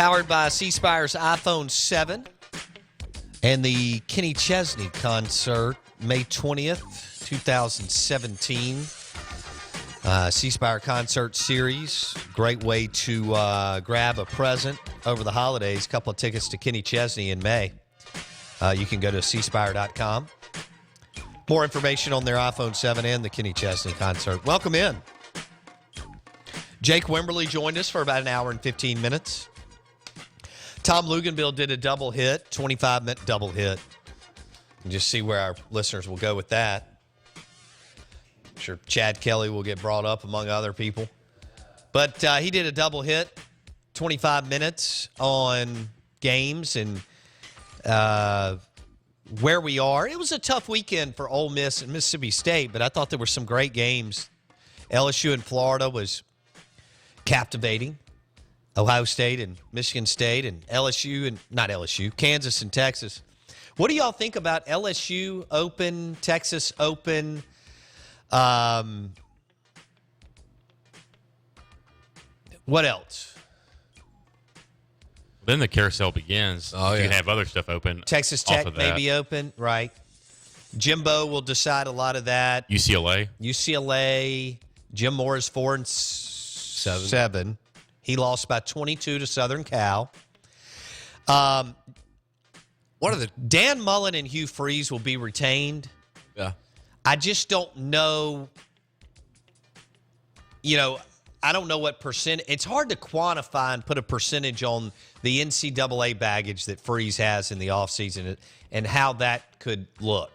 Powered by C Spire's iPhone 7 and the Kenny Chesney concert, May 20th, 2017. C Spire concert series. Great way to grab a present over the holidays. Couple of tickets to Kenny Chesney in May. You can go to cspire.com. More information on their iPhone 7 and the Kenny Chesney concert. Welcome in. Jake Wimberly joined us for about an hour and 15 minutes. Tom Luginbill did a double hit, 25-minute double hit. And just see where our listeners will go with that. I'm sure Chad Kelly will get brought up among other people. But he did a double hit, 25 minutes on games and where we are. It was a tough weekend for Ole Miss and Mississippi State, but I thought there were some great games. LSU in Florida was captivating. Ohio State and Michigan State and LSU and not LSU, Kansas and Texas. What do y'all think about LSU Open, Texas Open? What else? Then the carousel begins. Oh, yeah. You can have other stuff open. Texas Tech may be open, right? Jimbo will decide a lot of that. UCLA. Jim Moore is 4-7. He lost by 22 to Southern Cal. Dan Mullen and Hugh Freeze will be retained. Yeah. I just don't know. I don't know what percent. It's hard to quantify and put a percentage on the NCAA baggage that Freeze has in the offseason and how that could look.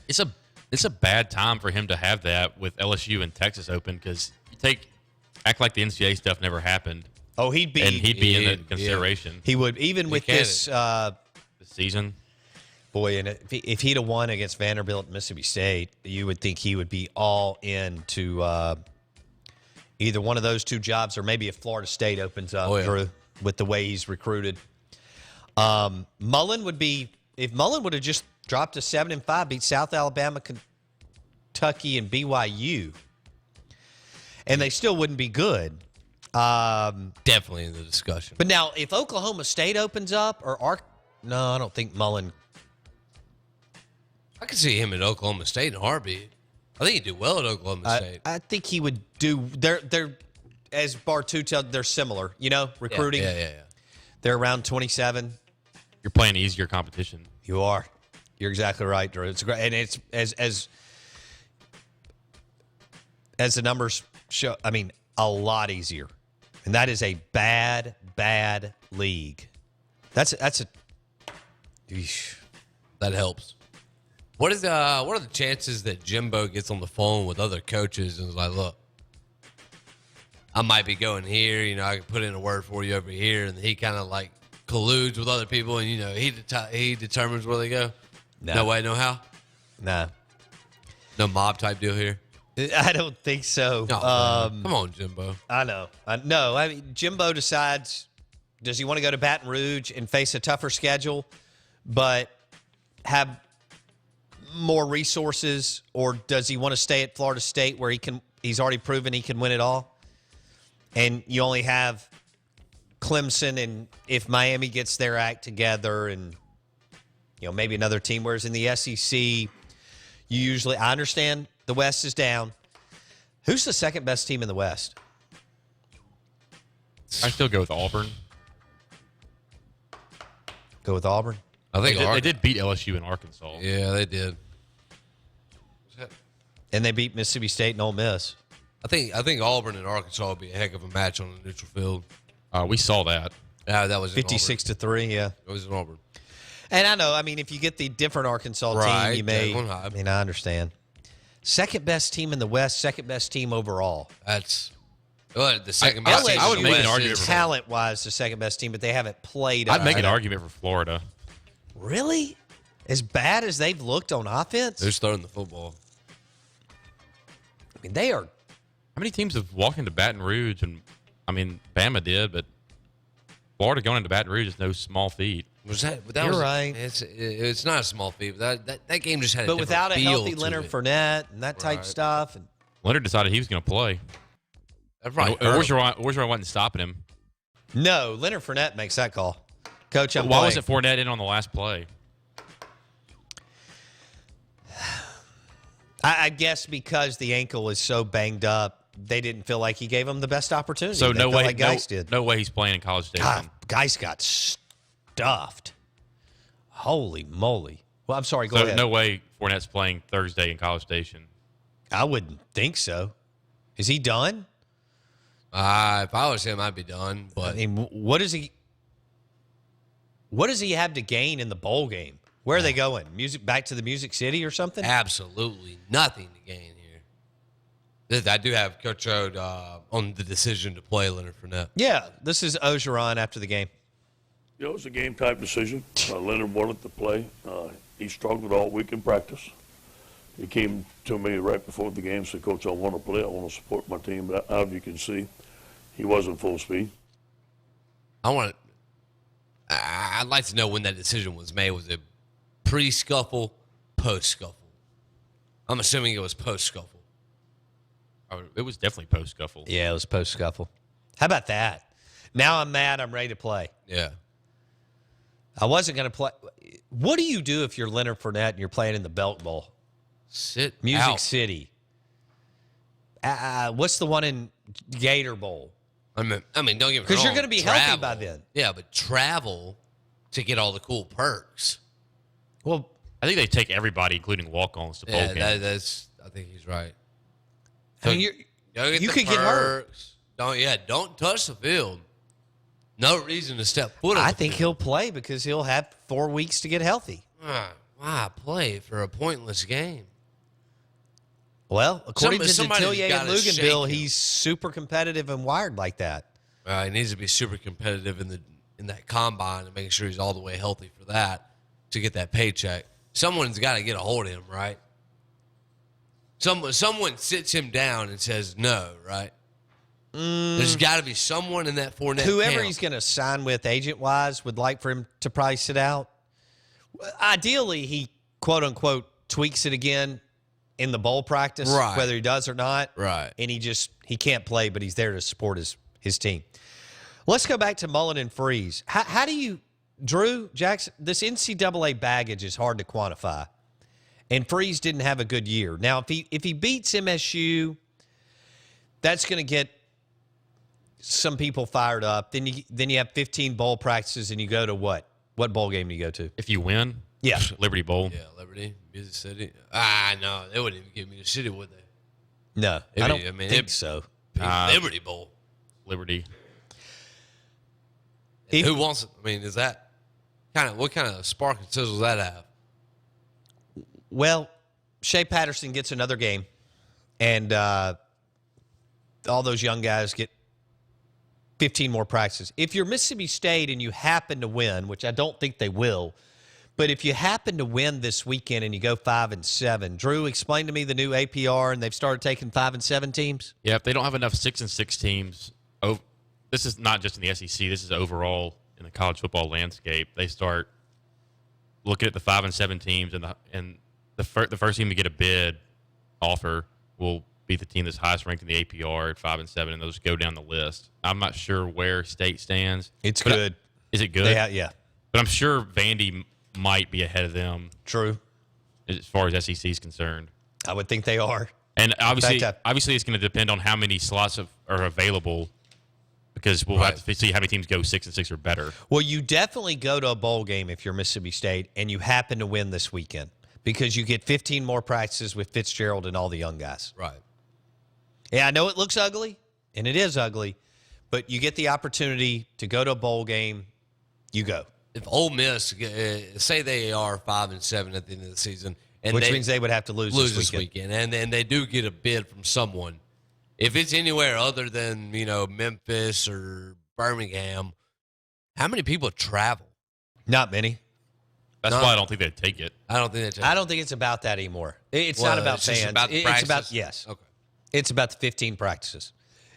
It's a bad time for him to have that with LSU and Texas Open because act like the NCAA stuff never happened. Oh, he'd be in the consideration. He would, even with this season. Boy, and if he'd have won against Vanderbilt and Mississippi State, you would think he would be all in to either one of those two jobs, or maybe if Florida State opens up, Drew, with the way he's recruited. Mullen would be, if Mullen would have just dropped to 7-5, beat South Alabama, Kentucky, and BYU, and they still wouldn't be good. Definitely in the discussion. But now, if Oklahoma State opens up, no, I don't think Mullen. I could see him at Oklahoma State in a heartbeat. I think he'd do well at Oklahoma State. I think he would do. They're as Bartu tells, they're similar. Recruiting. Yeah. They're around 27. You're playing easier competition. You are. You're exactly right, Drew. It's great, and it's as the numbers show. I mean, a lot easier, and that is a bad league. That's a. Eesh. That helps. What are the chances that Jimbo gets on the phone with other coaches and is like, look, I might be going here, I can put in a word for you over here, and he kind of like colludes with other people, and he determines where they go. No way, no how. Nah. No mob type deal here. I don't think so. Come on, Jimbo. I know. No, I mean, Jimbo decides, does he want to go to Baton Rouge and face a tougher schedule, but have more resources, or does he want to stay at Florida State where he's already proven he can win it all? And you only have Clemson, and if Miami gets their act together and, maybe another team, whereas in the SEC, I understand the West is down. Who's the second best team in the West? I still go with Auburn. Go with Auburn? I think they did beat LSU in Arkansas. Yeah, they did. And they beat Mississippi State and Ole Miss. I think Auburn and Arkansas would be a heck of a match on a neutral field. We saw that. That was 56-3, yeah. It was in Auburn. And I know, if you get the different Arkansas team, you may. I understand. Second best team in the West, second best team overall. That's the second best team. I would make an argument for talent-wise, the second best team, but they haven't played. I'd make an argument for Florida. Really? As bad as they've looked on offense? They're throwing the football. I mean, they are. How many teams have walked into Baton Rouge? And Bama did, but Florida going into Baton Rouge is no small feat. You're right. It's not a small feat. But that game just had. But without a healthy Leonard Fournette and that type stuff, Leonard decided he was going to play. Right. Orgeron wasn't stopping him. No, Leonard Fournette makes that call. Coach, I'm Why playing. wasn't Fournette in on the last play? I guess because the ankle is so banged up, they didn't feel like he gave him the best opportunity. So They no felt way, like Geis did. no way he's playing in College Station. God, Geis got stuffed. Holy moly. Well, I'm sorry, go So ahead. no way Fournette's playing Thursday in College Station. I wouldn't think so. Is he done? If I was him, I'd be done. I But mean, what does he have to gain in the bowl game? Where are they going? Back to the Music City or something? absolutely nothing to gain here. I do have Coach Ode on the decision to play Leonard Fournette. Yeah, this is Ogeron after the game. You know, it was a game-type decision. Leonard wanted to play. He struggled all week in practice. He came to me right before the game and said, Coach, I want to play. I want to support my team. But as you can see, he wasn't full speed. I'd like to know when that decision was made. Was it pre-scuffle, post-scuffle? I'm assuming it was post-scuffle. Oh, it was definitely post scuffle. Yeah, it was post-scuffle. How about that? Now I'm mad. I'm ready to play. Yeah. I wasn't going to play. What do you do if you're Leonard Fournette and you're playing in the Belk Bowl? Sit Music out. City. What's the one in Gator Bowl? I mean, don't get me wrong. 'Cause you're gonna be healthy travel. by then. Yeah, but travel to get all the cool perks. Well, I think they take everybody, including walk-ons, to bowl Yeah, games. that's. I think he's right. I mean, you could get hurt. Don't touch the field. No reason to step foot on I the think field. he'll play because he'll have 4 weeks to get healthy. Why play for a pointless game? Well, according to Somebody's Detillier and gotta shake Luginbill, him. he's super competitive and wired like that. He needs to be super competitive in that combine and making sure he's all the way healthy for that to get that paycheck. Someone's got to get a hold of him, right? Someone sits him down and says no, right? There's got to be someone in that Fournette Whoever camp. he's going to sign with agent-wise would like for him to probably sit out. Ideally, he, quote-unquote, tweaks it again in the bowl practice, Right. whether he does or not. Right. And he can't play, but he's there to support his team. Let's go back to Mullen and Freeze. How do you, Drew, Jackson, this NCAA baggage is hard to quantify. And Freeze didn't have a good year. Now, if he beats MSU, that's going to get some people fired up. Then you have 15 bowl practices, and you go to what? What bowl game do you go to? If you win, Yeah. Liberty Bowl. Yeah, Liberty, Music City. No, they wouldn't even give me the city, would they? No, I don't think it- so. Liberty Bowl. Liberty. Who wants it? I mean, is that what kind of spark and sizzle does that have? Well, Shea Patterson gets another game, and all those young guys get 15 more practices. If you're Mississippi State and you happen to win, which I don't think they will, but if you happen to win this weekend and you go 5-7, Drew, explain to me the new APR, and they've started taking 5 and 7 teams. Yeah, if they don't have enough 6-6 teams, this is not just in the SEC. This is overall in the college football landscape. They start looking at the 5-7 teams, and the first team to get a bid offer will be the team that's highest ranked in the APR at 5-7, and they'll just go down the list. I'm not sure where State stands. It's but good. Is it good? Yeah, But I'm sure Vandy might be ahead of them true. as far as SEC is concerned. I would think they are. And obviously, fact, it's going to depend on how many slots are available, because we'll have to see how many teams go 6-6 or better. Well, you definitely go to a bowl game if you're Mississippi State and you happen to win this weekend because you get 15 more practices with Fitzgerald and all the young guys. Right. Yeah, I know it looks ugly, and it is ugly, but you get the opportunity to go to a bowl game, you go. If Ole Miss, say they are 5-7 at the end of the season, and Which means they would have to lose this weekend, and then they do get a bid from someone. If it's anywhere other than Memphis or Birmingham, how many people travel? Not many. That's why I don't think they'd take it. I don't think I don't think it's about that anymore. It's not about it's just fans. about the It's about practices? yes. Okay. It's about the 15 practices.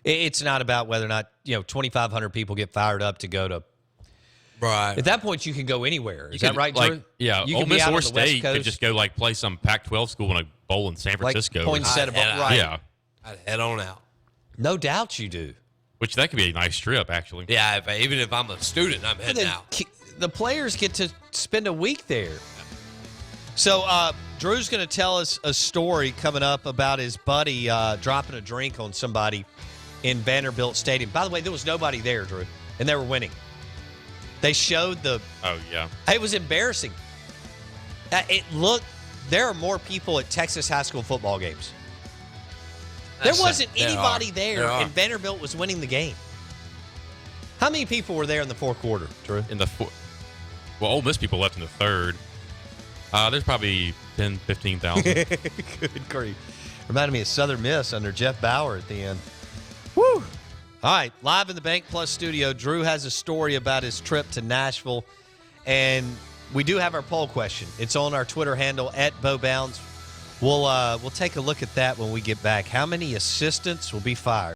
It's not about whether or not 2,500 people get fired up to go to. Right. At that point, you can go anywhere. Is You that could, right, like, Drew? Yeah, you Ole can be Miss out or on the West State could Coast, just go play some Pac-12 school in a bowl in San like Francisco. Poinsettia Bowl. I'd Right. Yeah. I'd head on out. No doubt you do. Which that could be a nice trip, actually. Yeah, even if I'm a student, I'm heading out. The players get to spend a week there. So Drew's going to tell us a story coming up about his buddy dropping a drink on somebody in Vanderbilt Stadium. By the way, there was nobody there, Drew, and they were winning. They showed the... Oh, yeah. It was embarrassing. There are more people at Texas high school football games. There wasn't anybody there, and Vanderbilt was winning the game. How many people were there in the fourth quarter, Drew? Well, Ole Miss people left in the third. There's probably 10, 15,000. Good grief. Reminded me of Southern Miss under Jeff Bauer at the end. Woo! All right, live in the Bank Plus studio, Drew has a story about his trip to Nashville, and we do have our poll question. It's on our Twitter handle, @BoBounds. We'll take a look at that when we get back. How many assistants will be fired?